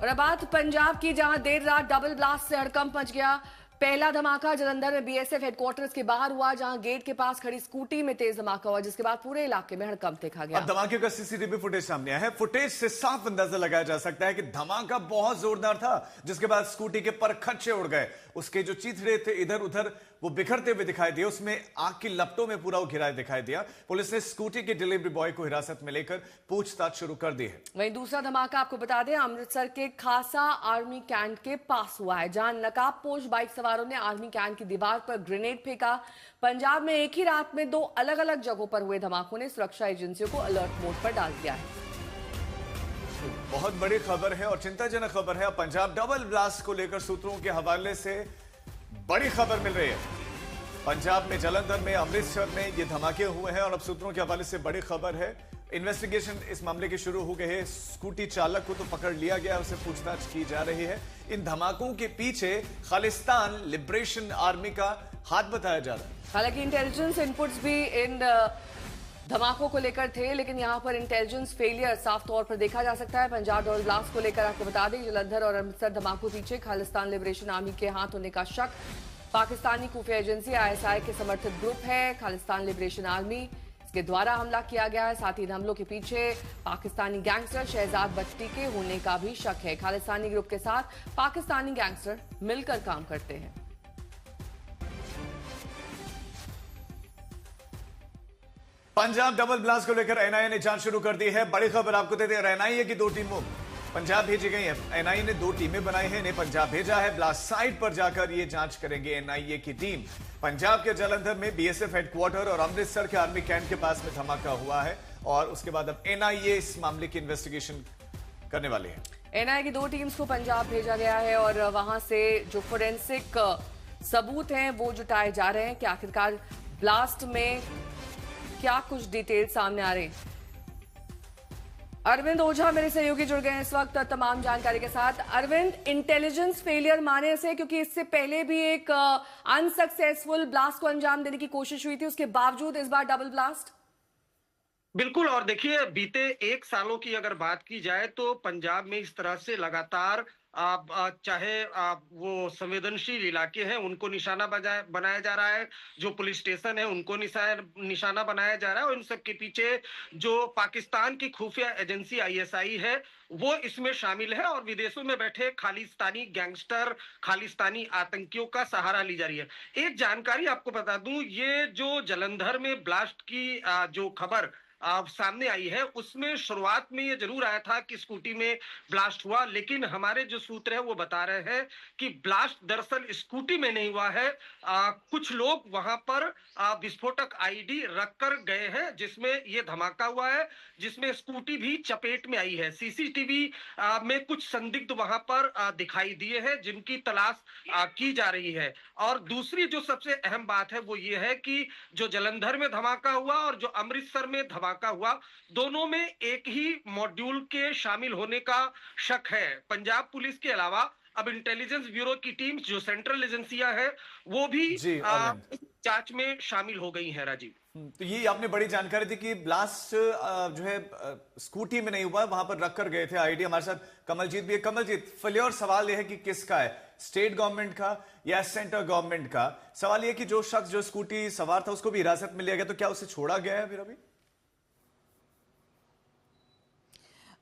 और अब बात पंजाब की, जहां देर रात डबल ब्लास्ट से हड़कंप मच गया। पहला धमाका जलंधर में बीएसएफ हेडक्वार्टर्स के बाहर हुआ, जहां गेट के पास खड़ी स्कूटी में तेज धमाका हुआ, जिसके बाद पूरे इलाके में हड़कंप देखा गया। अब धमाके का सीसीटीवी फुटेज सामने आया है। फुटेज से साफ अंदाजा लगाया जा सकता है कि धमाका बहुत जोरदार था, जिसके बाद स्कूटी के परखच्चे उड़ गए। उसके जो चिथड़े थे इधर उधर वो बिखरते हुए दिखाई दिए। उसमें आग की लपटों में पूरा घिरा दिखाई दिया। पुलिस ने स्कूटी के डिलीवरी बॉय को हिरासत में लेकर पूछताछ शुरू कर दी है। वहीं दूसरा धमाका आपको बता दें, अमृतसर के खासा आर्मी कैंट के पास हुआ है, जहां नकाबपोश बाइक सवारों ने आर्मी कैंट की दीवार पर ग्रेनेड फेंका। पंजाब में एक ही रात में दो अलग अलग जगहों पर हुए धमाकों ने सुरक्षा एजेंसियों को अलर्ट मोड पर डाल दिया है। बहुत बड़ी खबर है और चिंताजनक खबर है। पंजाब डबल ब्लास्ट को लेकर सूत्रों के हवाले से बड़ी खबर मिल रही है। पंजाब में जलंधर में, अमृतसर में ये धमाके हुए हैं और अब सूत्रों के हवाले से बड़ी खबर है। इन्वेस्टिगेशन इस मामले की शुरू हो गई है। स्कूटी चालक को तो पकड़ लिया गया, उसे पूछताछ की जा रही है। इन धमाकों के पीछे खालिस्तान लिबरेशन आर्मी का हाथ बताया जा रहा है। हालांकि इंटेलिजेंस इनपुट्स भी इन धमाकों को लेकर थे, लेकिन यहां पर इंटेलिजेंस फेलियर साफ तौर पर देखा जा सकता है। पंजाब डबल ब्लास्ट को लेकर आपको बता दें, जलंधर और अमृतसर धमाकों पीछे खालिस्तान लिबरेशन आर्मी के हाथ होने का शक। पाकिस्तानी खुफिया एजेंसी आईएसआई के समर्थित ग्रुप है खालिस्तान लिबरेशन आर्मी, इसके द्वारा हमला किया गया है। साथ ही इन हमलों के पीछे पाकिस्तानी गैंगस्टर शहजाद भट्टी के होने का भी शक है। खालिस्तानी ग्रुप के साथ पाकिस्तानी गैंगस्टर मिलकर काम करते हैं। पंजाब डबल ब्लास्ट को लेकर एनआईए ने जांच शुरू कर दी है। बड़ी खबर आपको देते हैं, एनआईए की 2 टीमों पंजाब भेजी गई है। एनआईए ने 2 टीमें बनाई हैं, इन्हें पंजाब भेजा है। ब्लास्ट साइट पर जाकर ये जांच करेंगे एनआईए की टीम। पंजाब के जलंधर में बीएसएफ हेडक्वार्टर और अमृतसर के आर्मी कैंट के पास में धमाका हुआ है और उसके बाद अब एनआईए इस मामले की इन्वेस्टिगेशन करने वाली है। एनआईए की 2 टीम्स को पंजाब भेजा गया है और वहां से जो फोरेंसिक सबूत हैं वो जुटाए जा रहे हैं कि आखिरकार ब्लास्ट में क्या कुछ डिटेल सामने आ रहे हैं। अरविंद ओझा मेरे सहयोगी जुड़ गए हैं इस वक्त तमाम जानकारी के साथ। अरविंद, इंटेलिजेंस फेलियर माने से, क्योंकि इससे पहले भी एक अनसक्सेसफुल ब्लास्ट को अंजाम देने की कोशिश हुई थी, उसके बावजूद इस बार डबल ब्लास्ट। बिल्कुल। और देखिए, बीते 1 सालों की अगर बात की जाए तो पंजाब में इस तरह से लगातार चाहे वो संवेदनशील इलाके हैं उनको निशाना बनाया जा रहा है, जो पुलिस स्टेशन है उनको निशाना बनाया जा रहा है, और इन सब के पीछे जो पाकिस्तान की खुफिया एजेंसी आईएसआई है वो इसमें शामिल है, और विदेशों में बैठे खालिस्तानी गैंगस्टर, खालिस्तानी आतंकियों का सहारा ली जा रही है। एक जानकारी आपको बता दूं, ये जो जलंधर में ब्लास्ट की जो खबर सामने आई है उसमें शुरुआत में ये जरूर आया था कि स्कूटी में ब्लास्ट हुआ, लेकिन हमारे जो सूत्र है वो बता रहे हैं कि ब्लास्ट दरअसल स्कूटी में नहीं हुआ है। कुछ लोग वहां पर विस्फोटक आईडी रखकर गए हैं, जिसमें ये धमाका हुआ है, जिसमें स्कूटी भी चपेट में आई है। सीसीटीवी में कुछ संदिग्ध वहां पर दिखाई दिए हैं, जिनकी तलाश की जा रही है। और दूसरी जो सबसे अहम बात है वो ये है कि जो जलंधर में धमाका हुआ और जो अमृतसर में धमाका हुआ, दोनों में एक ही मॉड्यूल के शामिल होने का शक है। पंजाब पुलिस के अलावा अब इंटेलिजेंस ब्यूरो की टीम, जो सेंट्रल एजेंसियां हैं, वो भी जांच में शामिल हो गई हैं। राजीव, तो ये आपने बड़ी जानकारी दी कि ब्लास्ट जो है स्कूटी में नहीं हुआ, वहां पर रख कर गए थे आईडी। हमारे साथ कमलजीत भी है। कमलजीत, फलियर सवाल यह है कि किसका है, स्टेट गवर्नमेंट का या सेंट्रल गवर्नमेंट का? सवाल यह कि जो शख्स जो स्कूटी सवार था उसको भी हिरासत में लिया गया, तो क्या उसे छोड़ा गया है फिर अभी?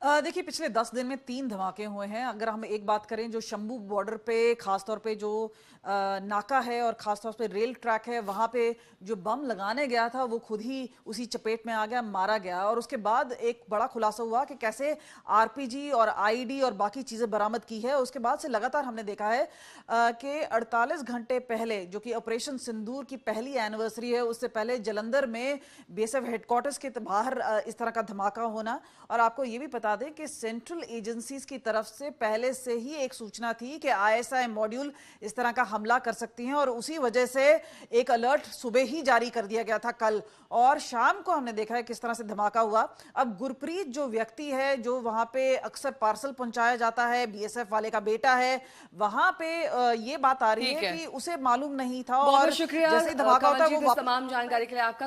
देखिए, पिछले 10 दिन में 3 धमाके हुए हैं। अगर हम एक बात करें, जो शंभू बॉर्डर पे खासतौर पे जो नाका है और खासतौर पे रेल ट्रैक है, वहाँ पे जो बम लगाने गया था वो खुद ही उसी चपेट में आ गया, मारा गया। और उसके बाद एक बड़ा खुलासा हुआ कि कैसे आरपीजी और आईडी और बाकी चीज़ें बरामद की है। उसके बाद से लगातार हमने देखा है कि 48 घंटे पहले, जो कि ऑपरेशन सिंदूर की पहली एनिवर्सरी है, उससे पहले जलंधर में बीएसएफ हेडक्वार्टर्स के बाहर इस तरह का धमाका होना। और आपको ये भी बता दें कि सेंट्रल एजेंसीज की तरफ से पहले से ही एक सूचना थी कि आईएसआई मॉड्यूल इस तरह का हमला कर सकती हैं, और उसी वजह से एक अलर्ट सुबह ही जारी कर दिया गया था कल, और शाम को हमने देखा है किस तरह से धमाका हुआ। अब गुरप्रीत जो व्यक्ति है, जो वहां पे अक्सर पार्सल पहुंचाया जाता है, बीएसएफ वाले का बेटा है, वहां पे ये बात आ रही है कि उसे मालूम नहीं था, और शुक्रिया जैसे ही धमाका होता है वो तमाम जानकारी के लिए आपका।